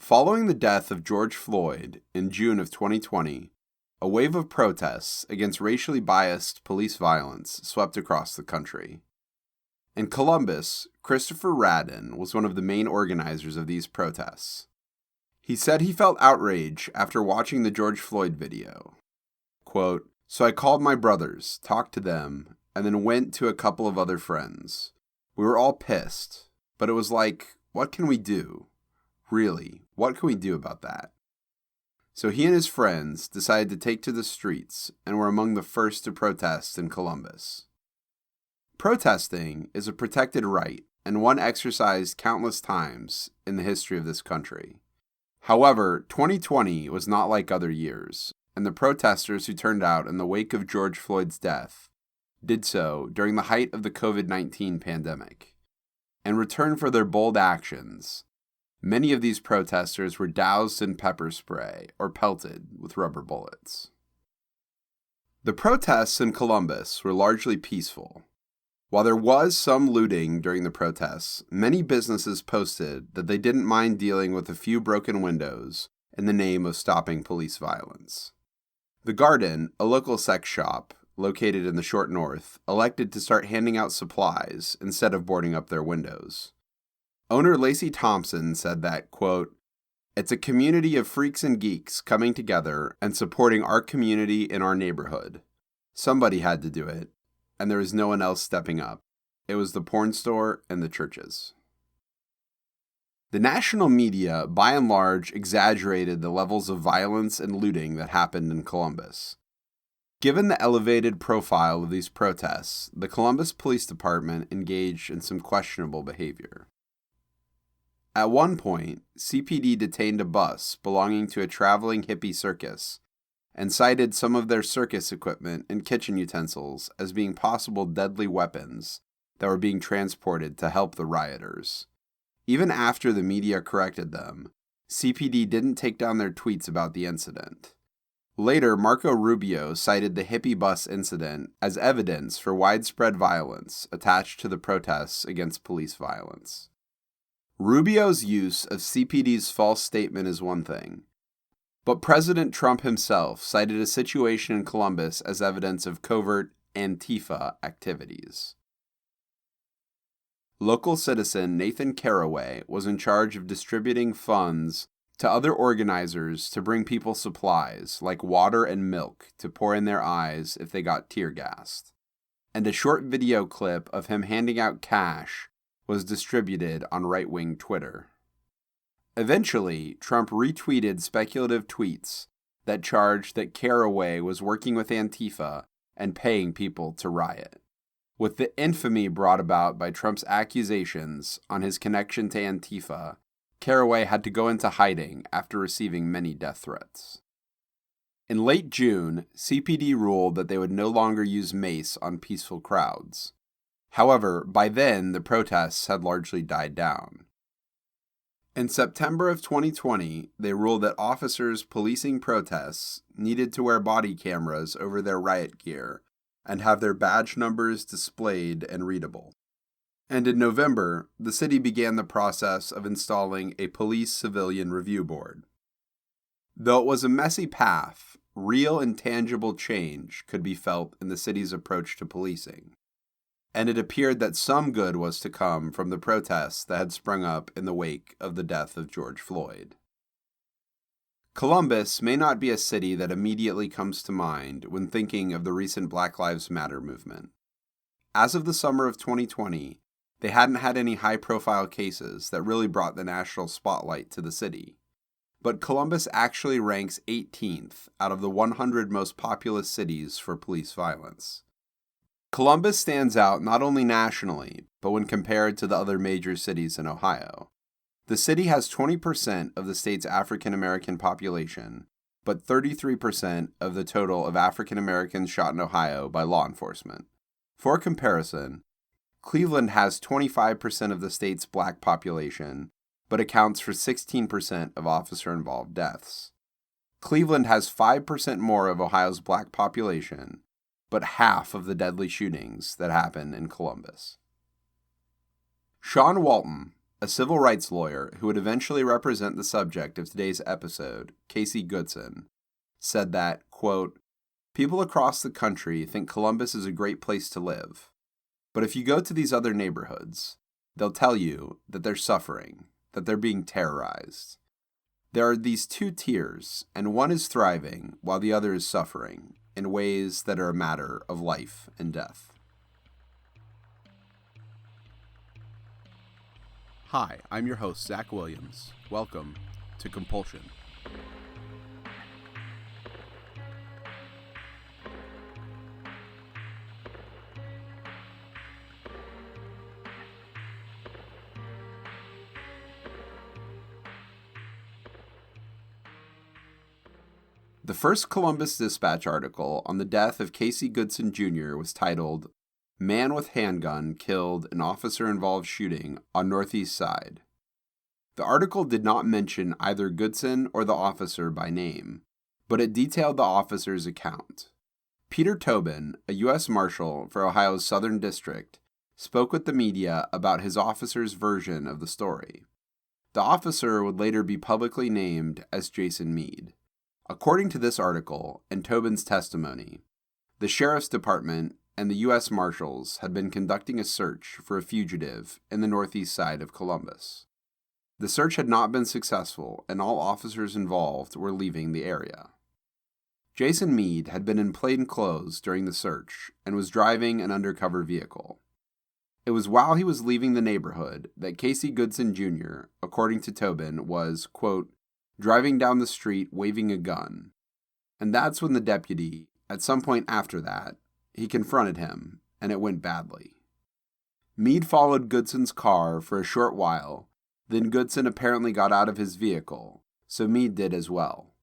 Following the death of George Floyd in June of 2020, a wave of protests against racially biased police violence swept across the country. In Columbus, Christopher Radden was one of the main organizers of these protests. He said he felt outrage after watching the George Floyd video. Quote, "So I called my brothers, talked to them, and then went to a couple of other friends. We were all pissed, but it was like, what can we do? Really, what can we do about that?" So he and his friends decided to take to the streets and were among the first to protest in Columbus. Protesting is a protected right and one exercised countless times in the history of this country. However, 2020 was not like other years, and the protesters who turned out in the wake of George Floyd's death did so during the height of the COVID-19 pandemic. In return for their bold actions, many of these protesters were doused in pepper spray or pelted with rubber bullets. The protests in Columbus were largely peaceful. While there was some looting during the protests, many businesses posted that they didn't mind dealing with a few broken windows in the name of stopping police violence. The Garden, a local sex shop located in the Short North, elected to start handing out supplies instead of boarding up their windows. Owner Lacey Thompson said that, quote, "It's a community of freaks and geeks coming together and supporting our community in our neighborhood. Somebody had to do it, and there was no one else stepping up. It was the porn store and the churches." The national media, by and large, exaggerated the levels of violence and looting that happened in Columbus. Given the elevated profile of these protests, the Columbus Police Department engaged in some questionable behavior. At one point, CPD detained a bus belonging to a traveling hippie circus and cited some of their circus equipment and kitchen utensils as being possible deadly weapons that were being transported to help the rioters. Even after the media corrected them, CPD didn't take down their tweets about the incident. Later, Marco Rubio cited the hippie bus incident as evidence for widespread violence attached to the protests against police violence. Rubio's use of CPD's false statement is one thing, but President Trump himself cited a situation in Columbus as evidence of covert Antifa activities. Local citizen Nathan Caraway was in charge of distributing funds to other organizers to bring people supplies like water and milk to pour in their eyes if they got tear gassed. And a short video clip of him handing out cash was distributed on right-wing Twitter. Eventually, Trump retweeted speculative tweets that charged that Caraway was working with Antifa and paying people to riot. With the infamy brought about by Trump's accusations on his connection to Antifa, Caraway had to go into hiding after receiving many death threats. In late June, CPD ruled that they would no longer use mace on peaceful crowds. However, by then, the protests had largely died down. In September of 2020, they ruled that officers policing protests needed to wear body cameras over their riot gear and have their badge numbers displayed and readable. And in November, the city began the process of installing a police civilian review board. Though it was a messy path, real and tangible change could be felt in the city's approach to policing. And it appeared that some good was to come from the protests that had sprung up in the wake of the death of George Floyd. Columbus may not be a city that immediately comes to mind when thinking of the recent Black Lives Matter movement. As of the summer of 2020, they hadn't had any high-profile cases that really brought the national spotlight to the city. But Columbus actually ranks 18th out of the 100 most populous cities for police violence. Columbus stands out not only nationally, but when compared to the other major cities in Ohio. The city has 20% of the state's African American population, but 33% of the total of African Americans shot in Ohio by law enforcement. For comparison, Cleveland has 25% of the state's black population, but accounts for 16% of officer-involved deaths. Cleveland has 5% more of Ohio's black population, but half of the deadly shootings that happen in Columbus. Sean Walton, a civil rights lawyer who would eventually represent the subject of today's episode, Casey Goodson, said that, quote, "People across the country think Columbus is a great place to live. But if you go to these other neighborhoods, they'll tell you that they're suffering, that they're being terrorized. There are these two tiers, and one is thriving while the other is suffering in ways that are a matter of life and death." Hi, I'm your host, Zach Williams. Welcome to Compulsion. The first Columbus Dispatch article on the death of Casey Goodson Jr. was titled, "Man with Handgun Killed in Officer-Involved Shooting on Northeast Side." The article did not mention either Goodson or the officer by name, but it detailed the officer's account. Peter Tobin, a U.S. Marshal for Ohio's Southern District, spoke with the media about his officer's version of the story. The officer would later be publicly named as Jason Meade. According to this article and Tobin's testimony, the Sheriff's Department and the U.S. Marshals had been conducting a search for a fugitive in the northeast side of Columbus. The search had not been successful, and all officers involved were leaving the area. Jason Meade had been in plain clothes during the search and was driving an undercover vehicle. It was while he was leaving the neighborhood that Casey Goodson Jr., according to Tobin, was, quote, driving down the street waving a gun. And that's when the deputy, at some point after that, he confronted him, and it went badly. Meade followed Goodson's car for a short while, then Goodson apparently got out of his vehicle, so Meade did as well.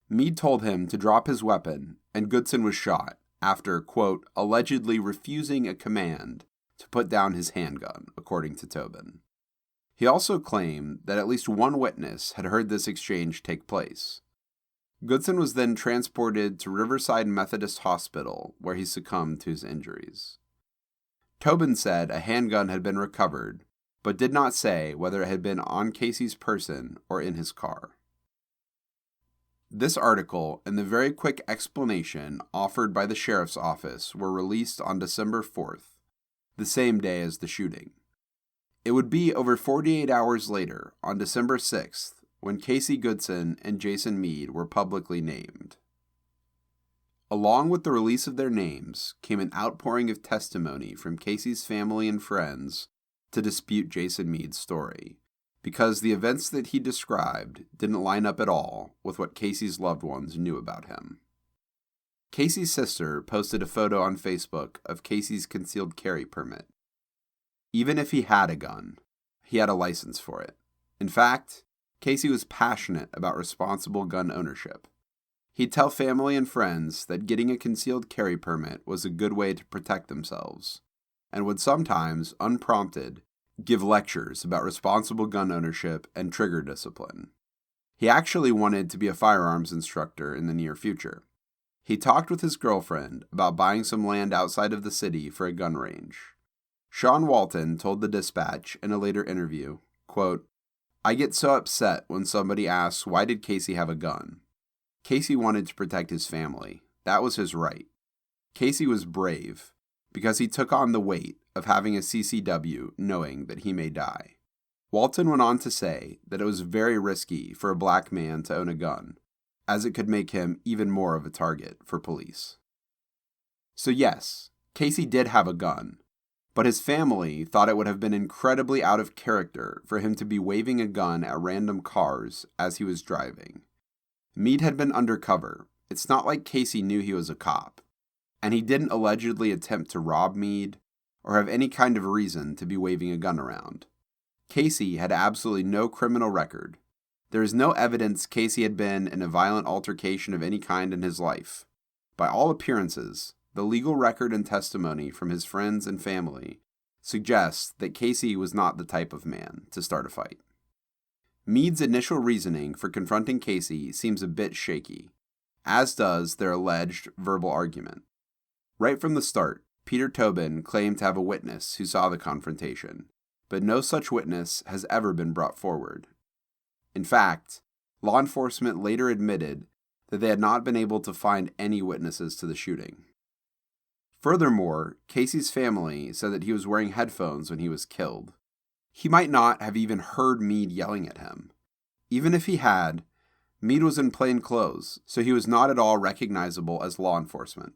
Meade told him to drop his weapon, and Goodson was shot after, quote, allegedly refusing a command to put down his handgun, according to Tobin. He also claimed that at least one witness had heard this exchange take place. Goodson was then transported to Riverside Methodist Hospital, where he succumbed to his injuries. Tobin said a handgun had been recovered, but did not say whether it had been on Casey's person or in his car. This article and the very quick explanation offered by the sheriff's office were released on December 4th, the same day as the shooting. It would be over 48 hours later, on December 6th, when Casey Goodson and Jason Meade were publicly named. Along with the release of their names came an outpouring of testimony from Casey's family and friends to dispute Jason Meade's story, because the events that he described didn't line up at all with what Casey's loved ones knew about him. Casey's sister posted a photo on Facebook of Casey's concealed carry permit. Even if he had a gun, he had a license for it. In fact, Casey was passionate about responsible gun ownership. He'd tell family and friends that getting a concealed carry permit was a good way to protect themselves, and would sometimes, unprompted, give lectures about responsible gun ownership and trigger discipline. He actually wanted to be a firearms instructor in the near future. He talked with his girlfriend about buying some land outside of the city for a gun range. Sean Walton told the Dispatch in a later interview, quote, I get so upset when somebody asks, why did Casey have a gun? Casey wanted to protect his family. That was his right. Casey was brave because he took on the weight of having a CCW knowing that he may die. Walton went on to say that it was very risky for a black man to own a gun, as it could make him even more of a target for police. So yes, Casey did have a gun, but his family thought it would have been incredibly out of character for him to be waving a gun at random cars as he was driving. Meade had been undercover. It's not like Casey knew he was a cop, and he didn't allegedly attempt to rob Meade or have any kind of reason to be waving a gun around. Casey had absolutely no criminal record. There is no evidence Casey had been in a violent altercation of any kind in his life. By all appearances, the legal record and testimony from his friends and family suggests that Casey was not the type of man to start a fight. Meade's initial reasoning for confronting Casey seems a bit shaky, as does their alleged verbal argument. Right from the start, Peter Tobin claimed to have a witness who saw the confrontation, but no such witness has ever been brought forward. In fact, law enforcement later admitted that they had not been able to find any witnesses to the shooting. Furthermore, Casey's family said that he was wearing headphones when he was killed. He might not have even heard Meade yelling at him. Even if he had, Meade was in plain clothes, so he was not at all recognizable as law enforcement.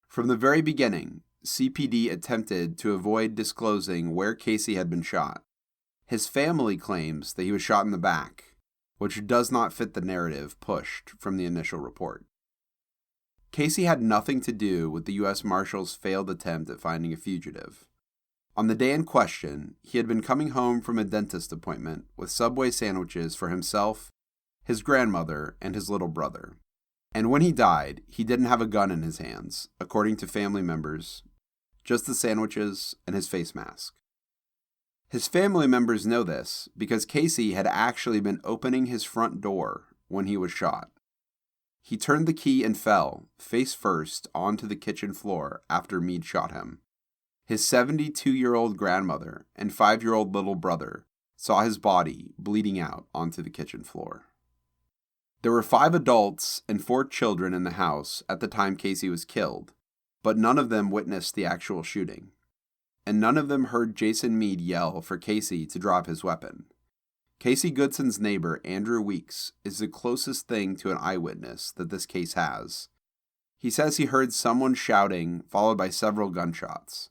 From the very beginning, CPD attempted to avoid disclosing where Casey had been shot. His family claims that he was shot in the back, which does not fit the narrative pushed from the initial report. Casey had nothing to do with the U.S. Marshals' failed attempt at finding a fugitive. On the day in question, he had been coming home from a dentist appointment with Subway sandwiches for himself, his grandmother, and his little brother. And when he died, he didn't have a gun in his hands, according to family members, just the sandwiches and his face mask. His family members know this because Casey had actually been opening his front door when he was shot. He turned the key and fell, face first, onto the kitchen floor after Meade shot him. His 72-year-old grandmother and 5-year-old little brother saw his body bleeding out onto the kitchen floor. There were 5 adults and 4 children in the house at the time Casey was killed, but none of them witnessed the actual shooting. And none of them heard Jason Meade yell for Casey to drop his weapon. Casey Goodson's neighbor, Andrew Weeks, is the closest thing to an eyewitness that this case has. He says he heard someone shouting, followed by several gunshots.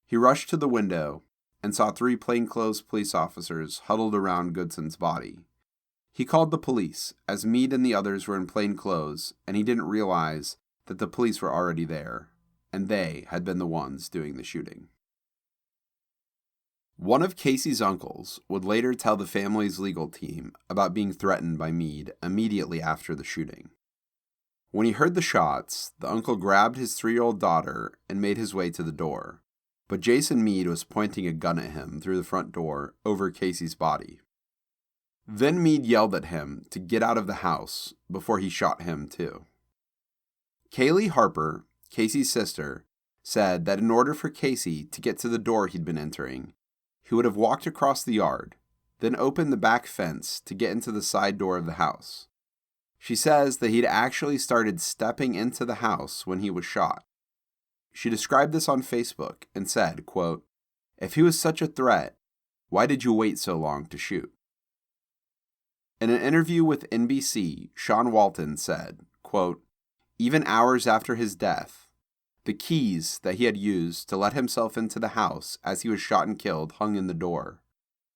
He rushed to the window and saw 3 plainclothes police officers huddled around Goodson's body. He called the police, as Meade and the others were in plain clothes, and he didn't realize that the police were already there, and they had been the ones doing the shooting. One of Casey's uncles would later tell the family's legal team about being threatened by Meade immediately after the shooting. When he heard the shots, the uncle grabbed his 3-year-old daughter and made his way to the door, but Jason Meade was pointing a gun at him through the front door over Casey's body. Then Meade yelled at him to get out of the house before he shot him too. Kaylee Harper, Casey's sister, said that in order for Casey to get to the door he'd been entering, he would have walked across the yard, then opened the back fence to get into the side door of the house. She says that he'd actually started stepping into the house when he was shot. She described this on Facebook and said, quote, "If he was such a threat, why did you wait so long to shoot?" In an interview with NBC, Sean Walton said, quote, "Even hours after his death, the keys that he had used to let himself into the house as he was shot and killed hung in the door,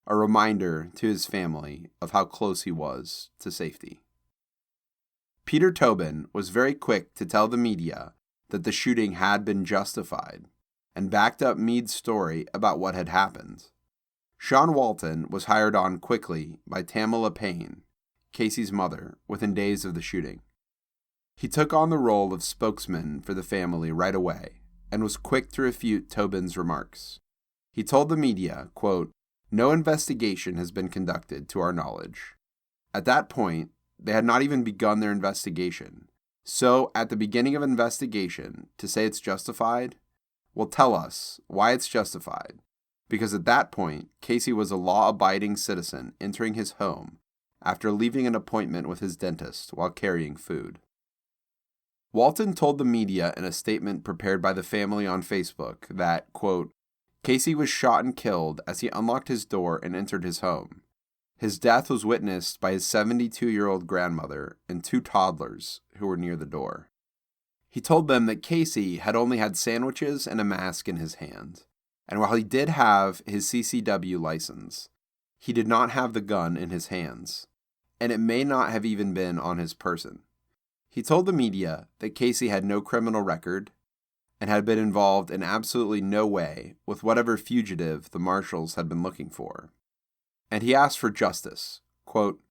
a reminder to his family of how close he was to safety." Peter Tobin was very quick to tell the media that the shooting had been justified and backed up Meade's story about what had happened. Sean Walton was hired on quickly by Tamala Payne, Casey's mother, within days of the shooting. He took on the role of spokesman for the family right away and was quick to refute Tobin's remarks. He told the media, quote, "No investigation has been conducted to our knowledge." At that point, they had not even begun their investigation. So, at the beginning of an investigation, to say it's justified, well, tell us why it's justified. Because at that point, Casey was a law-abiding citizen entering his home after leaving an appointment with his dentist while carrying food. Walton told the media in a statement prepared by the family on Facebook that, quote, "Casey was shot and killed as he unlocked his door and entered his home. His death was witnessed by his 72-year-old grandmother and 2 toddlers who were near the door." He told them that Casey had only had sandwiches and a mask in his hand, and while he did have his CCW license, he did not have the gun in his hands, and it may not have even been on his person. He told the media that Casey had no criminal record and had been involved in absolutely no way with whatever fugitive the marshals had been looking for. And he asked for justice. Quote,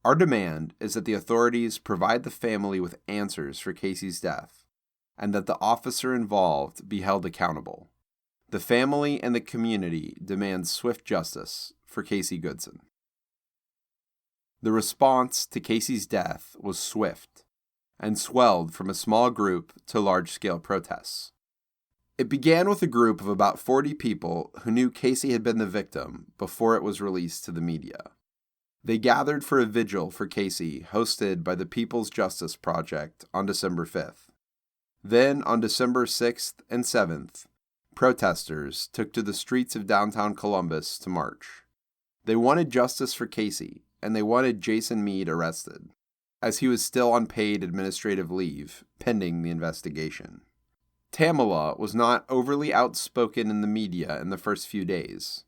"Our demand is that the authorities provide the family with answers for Casey's death, and that the officer involved be held accountable. The family and the community demand swift justice for Casey Goodson." The response to Casey's death was swift and swelled from a small group to large-scale protests. It began with a group of about 40 people who knew Casey had been the victim before it was released to the media. They gathered for a vigil for Casey hosted by the People's Justice Project on December 5th. Then, on December 6th and 7th, protesters took to the streets of downtown Columbus to march. They wanted justice for Casey, and they wanted Jason Meade arrested, as he was still on paid administrative leave, pending the investigation. Tamala was not overly outspoken in the media in the first few days,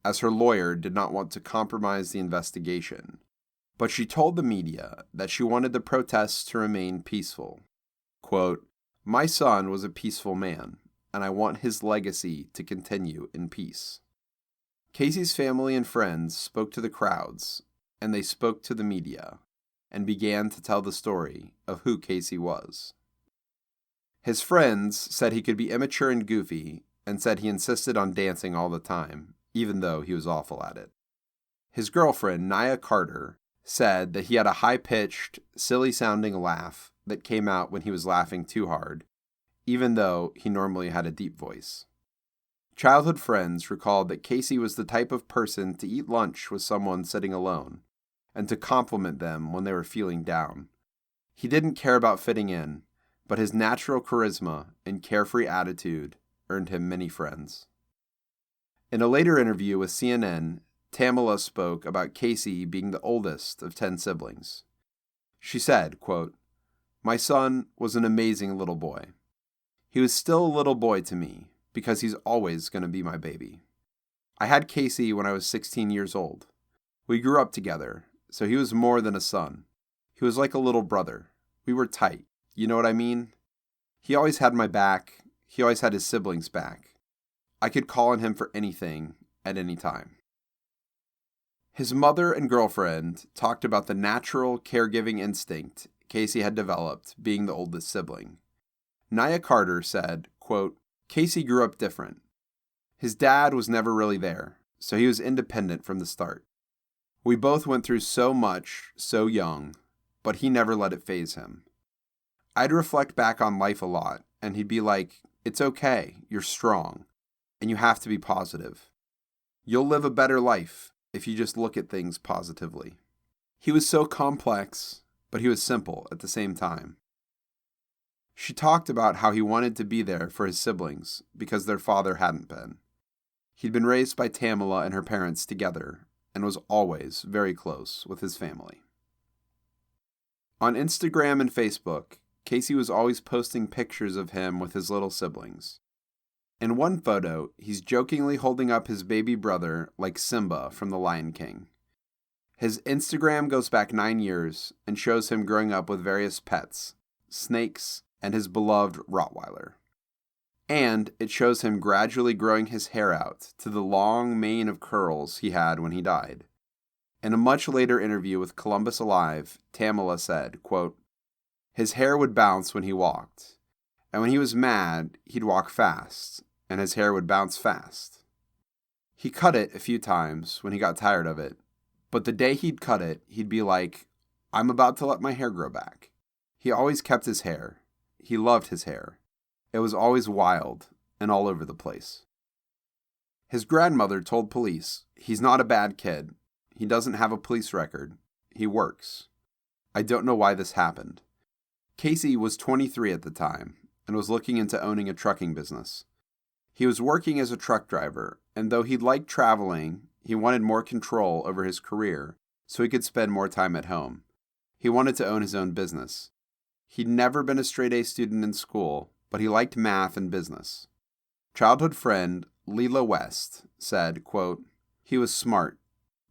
as her lawyer did not want to compromise the investigation, but she told the media that she wanted the protests to remain peaceful. Quote, "My son was a peaceful man, and I want his legacy to continue in peace." Casey's family and friends spoke to the crowds, and they spoke to the media, and began to tell the story of who Casey was. His friends said he could be immature and goofy, and said he insisted on dancing all the time, even though he was awful at it. His girlfriend, Nia Carter, said that he had a high-pitched, silly-sounding laugh that came out when he was laughing too hard, even though he normally had a deep voice. Childhood friends recalled that Casey was the type of person to eat lunch with someone sitting alone, and to compliment them when they were feeling down. He didn't care about fitting in, but his natural charisma and carefree attitude earned him many friends. In a later interview with CNN, Tamala spoke about Casey being the oldest of 10 siblings. She said, quote, "My son was an amazing little boy. He was still a little boy to me because he's always going to be my baby. I had Casey when I was 16 years old. We grew up together, so he was more than a son. He was like a little brother. We were tight. You know what I mean? He always had my back. He always had his siblings' back. I could call on him for anything at any time." His mother and girlfriend talked about the natural caregiving instinct Casey had developed being the oldest sibling. Nia Carter said, quote, "Casey grew up different. His dad was never really there, so he was independent from the start. We both went through so much, so young, but he never let it faze him. I'd reflect back on life a lot, and he'd be like, 'It's okay, you're strong, and you have to be positive. You'll live a better life if you just look at things positively.' He was so complex, but he was simple at the same time." She talked about how he wanted to be there for his siblings because their father hadn't been. He'd been raised by Tamala and her parents together, and was always very close with his family. On Instagram and Facebook, Casey was always posting pictures of him with his little siblings. In one photo, he's jokingly holding up his baby brother like Simba from The Lion King. His Instagram goes back 9 years and shows him growing up with various pets, snakes, and his beloved Rottweiler. And it shows him gradually growing his hair out to the long mane of curls he had when he died. In a much later interview with Columbus Alive, Tamala said, quote, "His hair would bounce when he walked, and when he was mad, he'd walk fast, and his hair would bounce fast. He cut it a few times when he got tired of it, but the day he'd cut it, he'd be like, 'I'm about to let my hair grow back.' He always kept his hair. He loved his hair. It was always wild and all over the place." His grandmother told police, "He's not a bad kid. He doesn't have a police record. He works. I don't know why this happened." Casey was 23 at the time and was looking into owning a trucking business. He was working as a truck driver, and though he liked traveling, he wanted more control over his career so he could spend more time at home. He wanted to own his own business. He'd never been a straight-A student in school, but he liked math and business. Childhood friend Leela West said, quote, "He was smart,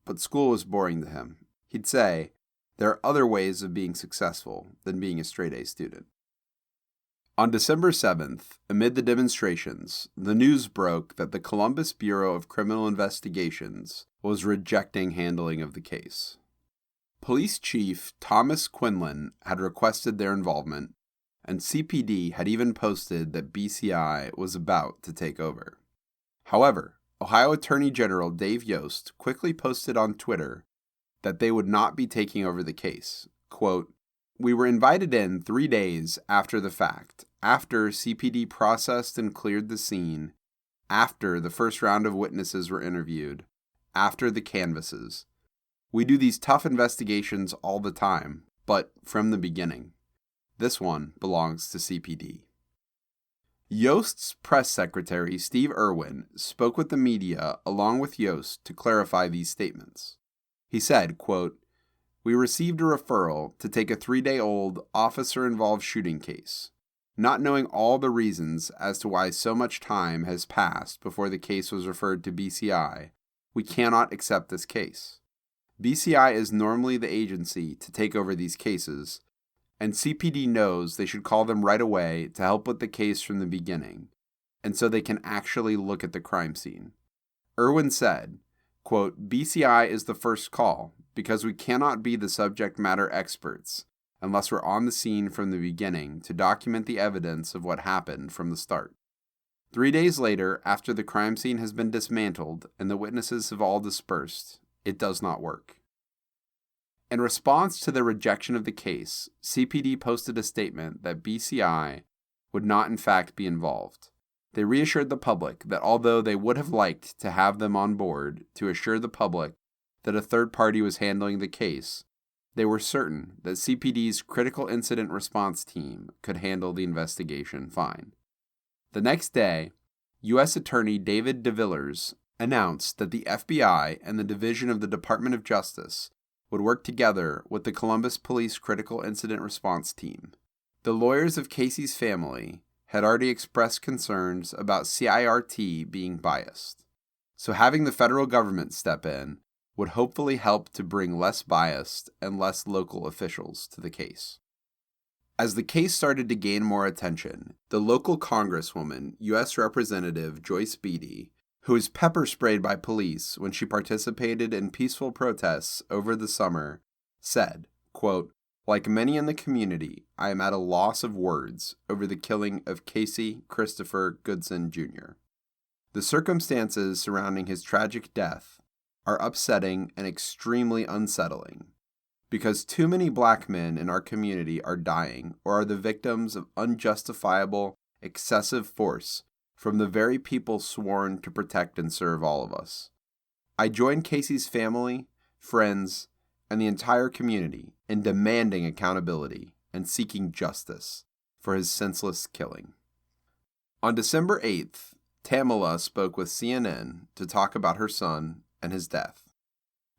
but school was boring to him. He'd say, 'There are other ways of being successful than being a straight-A student.'" On December 7th, amid the demonstrations, the news broke that the Columbus Bureau of Criminal Investigations was rejecting handling of the case. Police Chief Thomas Quinlan had requested their involvement, and CPD had even posted that BCI was about to take over. However, Ohio Attorney General Dave Yost quickly posted on Twitter that they would not be taking over the case. Quote, We were invited in 3 days after the fact, after CPD processed and cleared the scene, after the first round of witnesses were interviewed, after the canvasses. We do these tough investigations all the time, but from the beginning. This one belongs to CPD. Yost's press secretary, Steve Irwin, spoke with the media along with Yost to clarify these statements. He said, quote, "We received a referral to take a 3-day-old officer-involved shooting case. Not knowing all the reasons as to why so much time has passed before the case was referred to BCI, we cannot accept this case. BCI is normally the agency to take over these cases, and CPD knows they should call them right away to help with the case from the beginning, and so they can actually look at the crime scene." Irwin said, quote, "BCI is the first call because we cannot be the subject matter experts unless we're on the scene from the beginning to document the evidence of what happened from the start. 3 days later, after the crime scene has been dismantled and the witnesses have all dispersed, it does not work." In response to the rejection of the case, CPD posted a statement that BCI would not in fact be involved. They reassured the public that although they would have liked to have them on board to assure the public that a third party was handling the case, they were certain that CPD's Critical Incident Response Team could handle the investigation fine. The next day, U.S. Attorney David DeVillers announced that the FBI and the Division of the Department of Justice would work together with the Columbus Police Critical Incident Response Team. The lawyers of Casey's family had already expressed concerns about CIRT being biased, so having the federal government step in would hopefully help to bring less biased and less local officials to the case. As the case started to gain more attention, the local congresswoman, U.S. Representative Joyce Beatty, who was pepper sprayed by police when she participated in peaceful protests over the summer, said, quote, "Like many in the community, I am at a loss of words over the killing of Casey Christopher Goodson Jr. The circumstances surrounding his tragic death are upsetting and extremely unsettling, because too many black men in our community are dying or are the victims of unjustifiable, excessive force from the very people sworn to protect and serve all of us. I join Casey's family, friends, and the entire community in demanding accountability and seeking justice for his senseless killing." On December 8th, Tamala spoke with CNN to talk about her son and his death.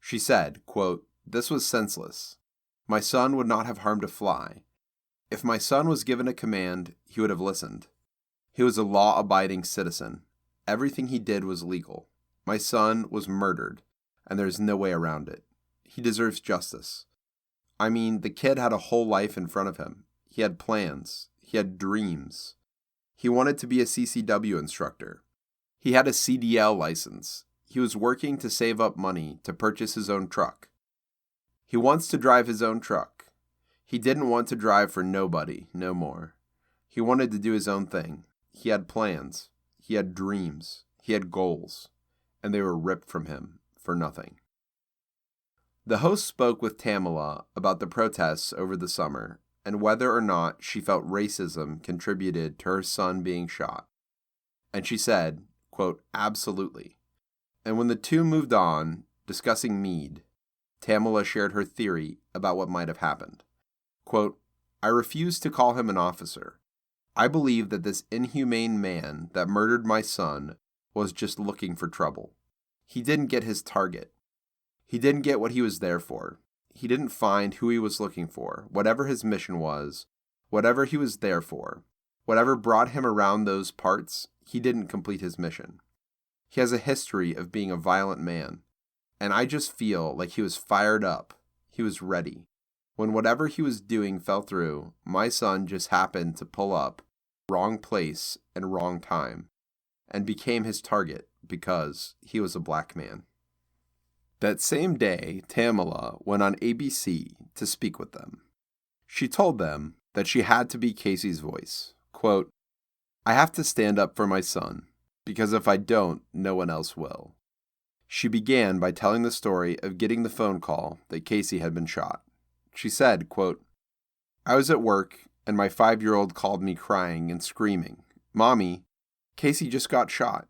She said, quote, "This was senseless. My son would not have harmed a fly. If my son was given a command, he would have listened. He was a law-abiding citizen. Everything he did was legal. My son was murdered, and there's no way around it. He deserves justice. I mean, the kid had a whole life in front of him. He had plans. He had dreams. He wanted to be a CCW instructor. He had a CDL license. He was working to save up money to purchase his own truck. He wants to drive his own truck. He didn't want to drive for nobody, no more. He wanted to do his own thing. He had plans. He had dreams. He had goals. And they were ripped from him for nothing." The host spoke with Tamala about the protests over the summer and whether or not she felt racism contributed to her son being shot. And she said, quote, "Absolutely." And when the two moved on, discussing Meade, Tamala shared her theory about what might have happened. Quote, "I refuse to call him an officer. I believe that this inhumane man that murdered my son was just looking for trouble. He didn't get his target. He didn't get what he was there for. He didn't find who he was looking for, whatever his mission was, whatever he was there for. Whatever brought him around those parts, he didn't complete his mission. He has a history of being a violent man, and I just feel like he was fired up. He was ready. When whatever he was doing fell through, my son just happened to pull up, wrong place and wrong time, and became his target because he was a black man." That same day, Tamala went on ABC to speak with them. She told them that she had to be Casey's voice. Quote, "I have to stand up for my son, because if I don't, no one else will." She began by telling the story of getting the phone call that Casey had been shot. She said, quote, I was at work, and my 5-year-old called me crying and screaming, "Mommy, Casey just got shot.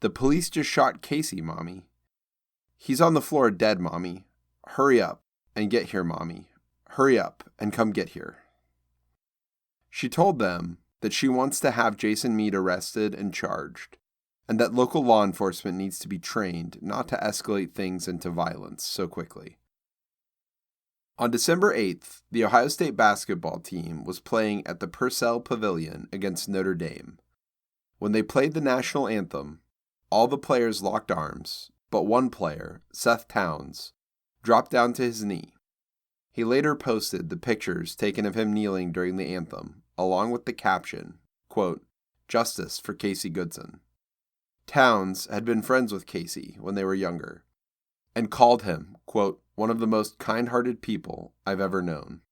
The police just shot Casey, Mommy. He's on the floor dead, Mommy. Hurry up and get here, Mommy. Hurry up and come get here." She told them that she wants to have Jason Meade arrested and charged, and that local law enforcement needs to be trained not to escalate things into violence so quickly. On December 8th, the Ohio State basketball team was playing at the Purcell Pavilion against Notre Dame. When they played the national anthem, all the players locked arms, but one player, Seth Towns, dropped down to his knee. He later posted the pictures taken of him kneeling during the anthem, along with the caption, quote, "Justice for Casey Goodson." Towns had been friends with Casey when they were younger, and called him, quote, "one of the most kind-hearted people I've ever known."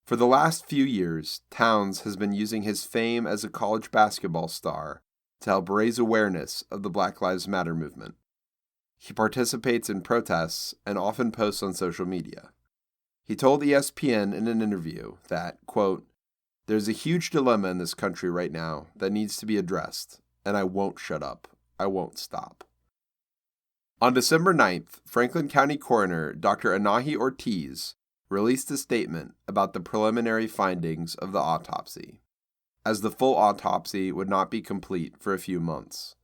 For the last few years, Towns has been using his fame as a college basketball star to help raise awareness of the Black Lives Matter movement. He participates in protests and often posts on social media. He told ESPN in an interview that, quote, "There's a huge dilemma in this country right now that needs to be addressed, and I won't shut up. I won't stop." On December 9th, Franklin County Coroner Dr. Anahi Ortiz released a statement about the preliminary findings of the autopsy, as the full autopsy would not be complete for a few months.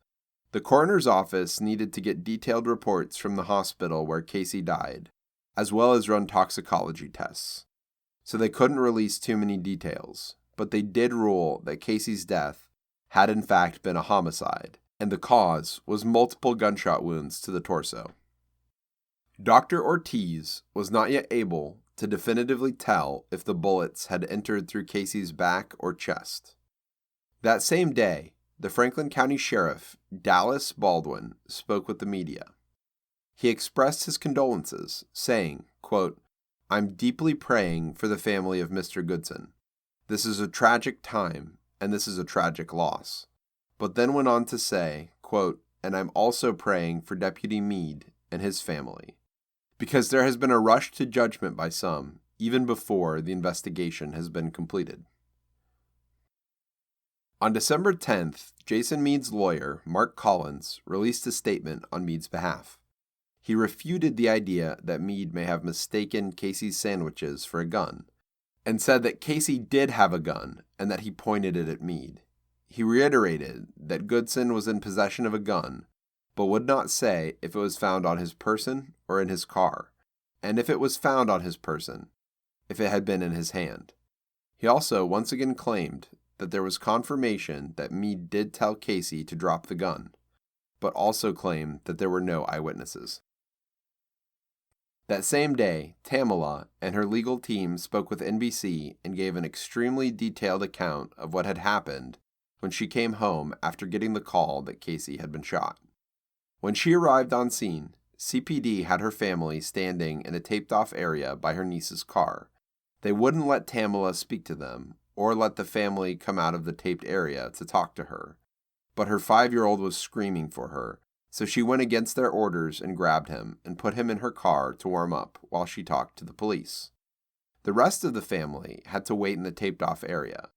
The coroner's office needed to get detailed reports from the hospital where Casey died, as well as run toxicology tests. So they couldn't release too many details, but they did rule that Casey's death had in fact been a homicide, and the cause was multiple gunshot wounds to the torso. Dr. Ortiz was not yet able to definitively tell if the bullets had entered through Casey's back or chest. That same day, the Franklin County Sheriff, Dallas Baldwin, spoke with the media. He expressed his condolences, saying, quote, "I'm deeply praying for the family of Mr. Goodson. This is a tragic time, and this is a tragic loss." But then went on to say, quote, "And I'm also praying for Deputy Meade and his family, because there has been a rush to judgment by some, even before the investigation has been completed." On December 10th, Jason Meade's lawyer, Mark Collins, released a statement on Meade's behalf. He refuted the idea that Meade may have mistaken Casey's sandwiches for a gun, and said that Casey did have a gun and that he pointed it at Meade. He reiterated that Goodson was in possession of a gun, but would not say if it was found on his person or in his car, and if it was found on his person, if it had been in his hand. He also once again claimed that there was confirmation that Meade did tell Casey to drop the gun, but also claimed that there were no eyewitnesses. That same day, Tamala and her legal team spoke with NBC and gave an extremely detailed account of what had happened when she came home after getting the call that Casey had been shot. When she arrived on scene, CPD had her family standing in a taped-off area by her niece's car. They wouldn't let Tamala speak to them or let the family come out of the taped area to talk to her, but her 5-year-old was screaming for her, so she went against their orders and grabbed him and put him in her car to warm up while she talked to the police. The rest of the family had to wait in the taped-off area.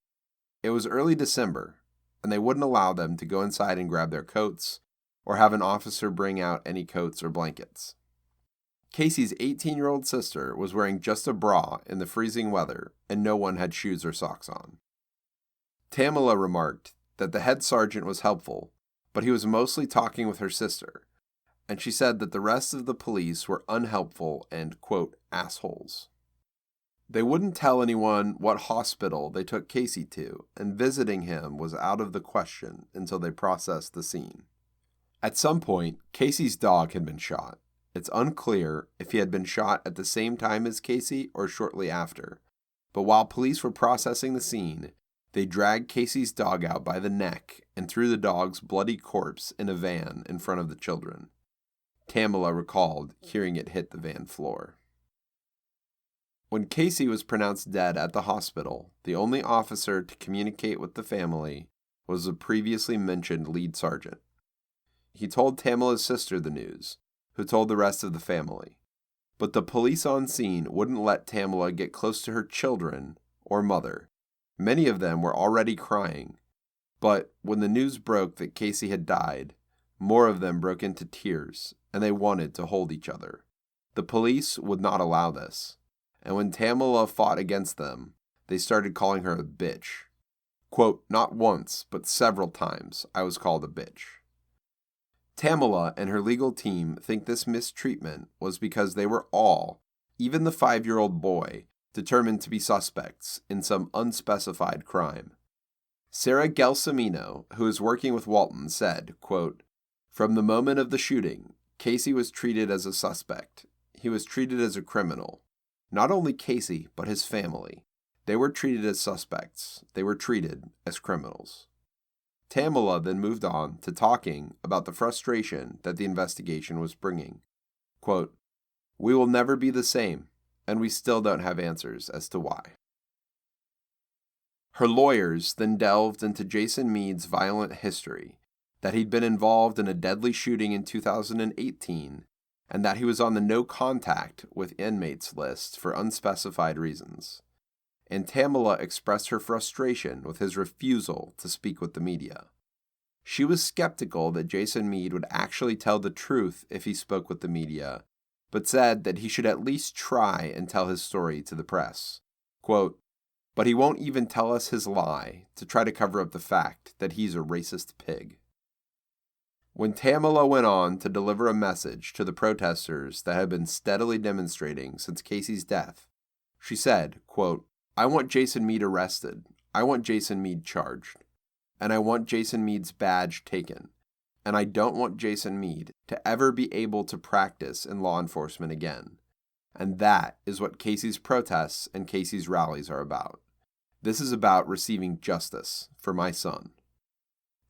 It was early December, and they wouldn't allow them to go inside and grab their coats or have an officer bring out any coats or blankets. Casey's 18-year-old sister was wearing just a bra in the freezing weather, and no one had shoes or socks on. Tamala remarked that the head sergeant was helpful, but he was mostly talking with her sister, and she said that the rest of the police were unhelpful and, quote, assholes. They wouldn't tell anyone what hospital they took Casey to, and visiting him was out of the question until they processed the scene. At some point, Casey's dog had been shot. It's unclear if he had been shot at the same time as Casey or shortly after, but while police were processing the scene, they dragged Casey's dog out by the neck and threw the dog's bloody corpse in a van in front of the children. Tamala recalled hearing it hit the van floor. When Casey was pronounced dead at the hospital, the only officer to communicate with the family was the previously mentioned lead sergeant. He told Tamala's sister the news, who told the rest of the family. But the police on scene wouldn't let Tamala get close to her children or mother. Many of them were already crying. But when the news broke that Casey had died, more of them broke into tears, and they wanted to hold each other. The police would not allow this, and when Tamala fought against them, they started calling her a bitch. Quote, not once, but several times, I was called a bitch. Tamala and her legal team think this mistreatment was because they were all, even the 5-year-old boy, determined to be suspects in some unspecified crime. Sarah Gelsomino, who is working with Walton, said, quote, from the moment of the shooting, Casey was treated as a suspect. He was treated as a criminal. Not only Casey, but his family. They were treated as suspects. They were treated as criminals. Tamala then moved on to talking about the frustration that the investigation was bringing. Quote, we will never be the same, and we still don't have answers as to why. Her lawyers then delved into Jason Mead's violent history, that he'd been involved in a deadly shooting in 2018, and that he was on the no contact with inmates list for unspecified reasons. And Tamala expressed her frustration with his refusal to speak with the media. She was skeptical that Jason Mead would actually tell the truth if he spoke with the media, but said that he should at least try and tell his story to the press. Quote, but he won't even tell us his lie to try to cover up the fact that he's a racist pig. When Tamala went on to deliver a message to the protesters that had been steadily demonstrating since Casey's death, she said, quote, I want Jason Mead arrested, I want Jason Mead charged, and I want Jason Mead's badge taken, and I don't want Jason Mead to ever be able to practice in law enforcement again. And that is what Casey's protests and Casey's rallies are about. This is about receiving justice for my son.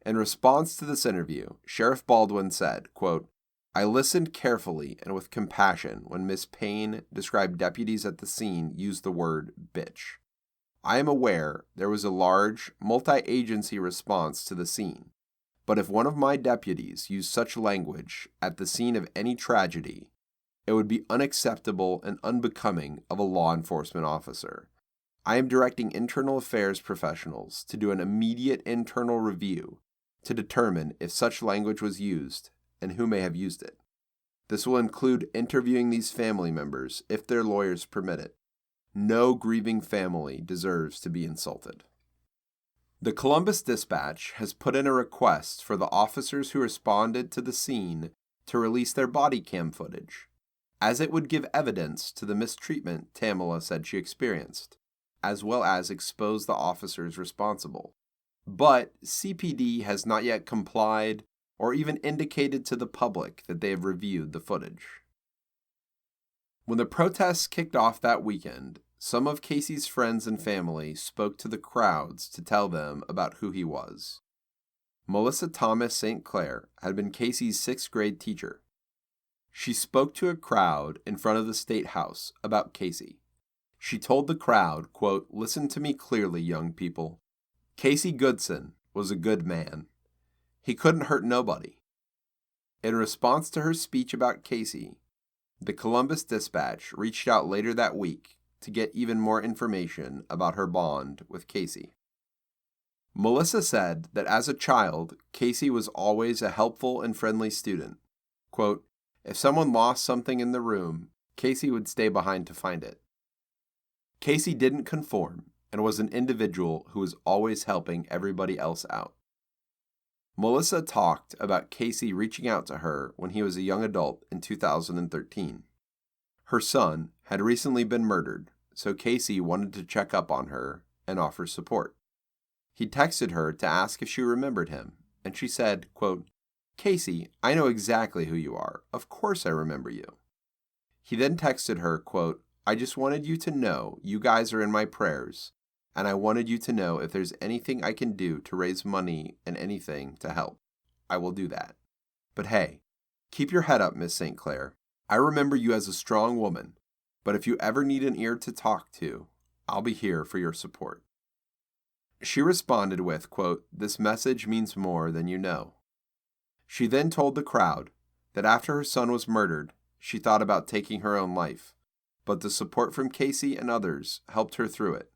In response to this interview, Sheriff Baldwin said, quote, I listened carefully and with compassion when Miss Payne described deputies at the scene use the word bitch. I am aware there was a large, multi-agency response to the scene, but if one of my deputies used such language at the scene of any tragedy, it would be unacceptable and unbecoming of a law enforcement officer. I am directing internal affairs professionals to do an immediate internal review to determine if such language was used and who may have used it. This will include interviewing these family members if their lawyers permit it. No grieving family deserves to be insulted. The Columbus Dispatch has put in a request for the officers who responded to the scene to release their body cam footage, as it would give evidence to the mistreatment Tamala said she experienced, as well as expose the officers responsible. But CPD has not yet complied or even indicated to the public that they have reviewed the footage. When the protests kicked off that weekend, some of Casey's friends and family spoke to the crowds to tell them about who he was. Melissa Thomas St. Clair had been Casey's 6th grade teacher. She spoke to a crowd in front of the State House about Casey. She told the crowd, quote, listen to me clearly, young people. Casey Goodson was a good man. He couldn't hurt nobody. In response to her speech about Casey, the Columbus Dispatch reached out later that week to get even more information about her bond with Casey. Melissa said that as a child, Casey was always a helpful and friendly student. Quote, if someone lost something in the room, Casey would stay behind to find it. Casey didn't conform and was an individual who was always helping everybody else out. Melissa talked about Casey reaching out to her when he was a young adult in 2013. Her son had recently been murdered, so Casey wanted to check up on her and offer support. He texted her to ask if she remembered him, and she said, quote, Casey, I know exactly who you are. Of course I remember you. He then texted her, quote, I just wanted you to know you guys are in my prayers, and I wanted you to know if there's anything I can do to raise money and anything to help. I will do that. But hey, keep your head up, Miss St. Clair. I remember you as a strong woman, but if you ever need an ear to talk to, I'll be here for your support. She responded with, quote, this message means more than you know. She then told the crowd that after her son was murdered, she thought about taking her own life, but the support from Casey and others helped her through it.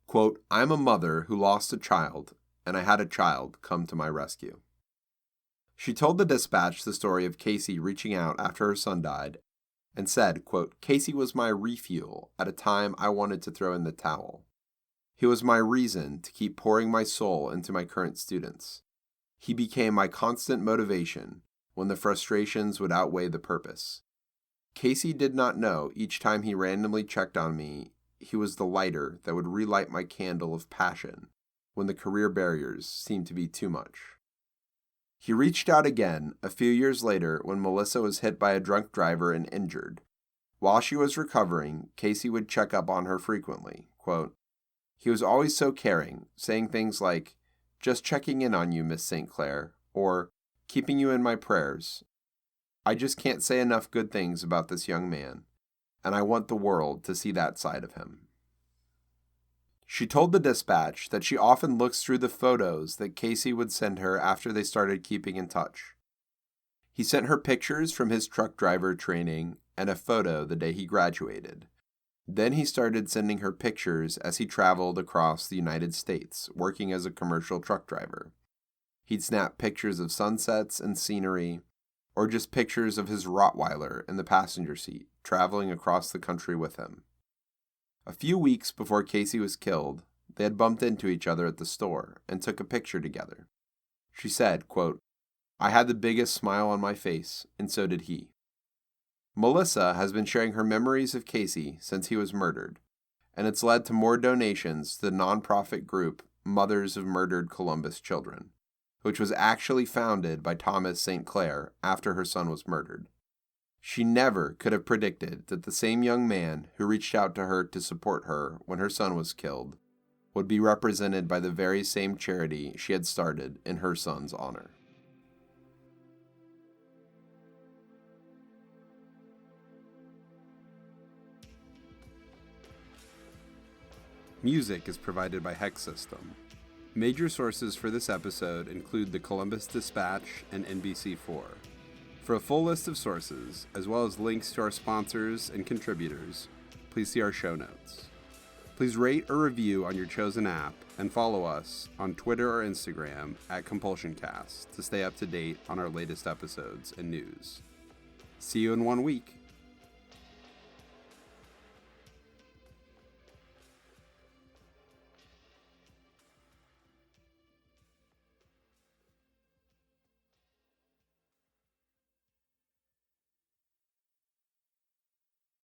Quote, "I'm a mother who lost a child, and I had a child come to my rescue." She told the Dispatch the story of Casey reaching out after her son died and said, quote, "Casey was my refuel at a time I wanted to throw in the towel. He was my reason to keep pouring my soul into my current students. He became my constant motivation when the frustrations would outweigh the purpose. Casey did not know each time he randomly checked on me, he was the lighter that would relight my candle of passion when the career barriers seemed to be too much." He reached out again a few years later when Melissa was hit by a drunk driver and injured. While she was recovering, Casey would check up on her frequently. Quote, "He was always so caring, saying things like, 'Just checking in on you, Miss St. Clair,' or 'keeping you in my prayers.' I just can't say enough good things about this young man, and I want the world to see that side of him." She told the Dispatch that she often looks through the photos that Casey would send her after they started keeping in touch. He sent her pictures from his truck driver training and a photo the day he graduated. Then he started sending her pictures as he traveled across the United States, working as a commercial truck driver. He'd snap pictures of sunsets and scenery, or just pictures of his Rottweiler in the passenger seat, traveling across the country with him. A few weeks before Casey was killed, they had bumped into each other at the store and took a picture together. She said, quote, "I had the biggest smile on my face, and so did he." Melissa has been sharing her memories of Casey since he was murdered, and it's led to more donations to the nonprofit group Mothers of Murdered Columbus Children, which was actually founded by Thomas St. Clair after her son was murdered. She never could have predicted that the same young man who reached out to her to support her when her son was killed would be represented by the very same charity she had started in her son's honor. Music is provided by Hexsystem. Major sources for this episode include the Columbus Dispatch and NBC4. For a full list of sources, as well as links to our sponsors and contributors, please see our show notes. Please rate or review on your chosen app and follow us on Twitter or Instagram at CompulsionCast to stay up to date on our latest episodes and news. See you in 1 week.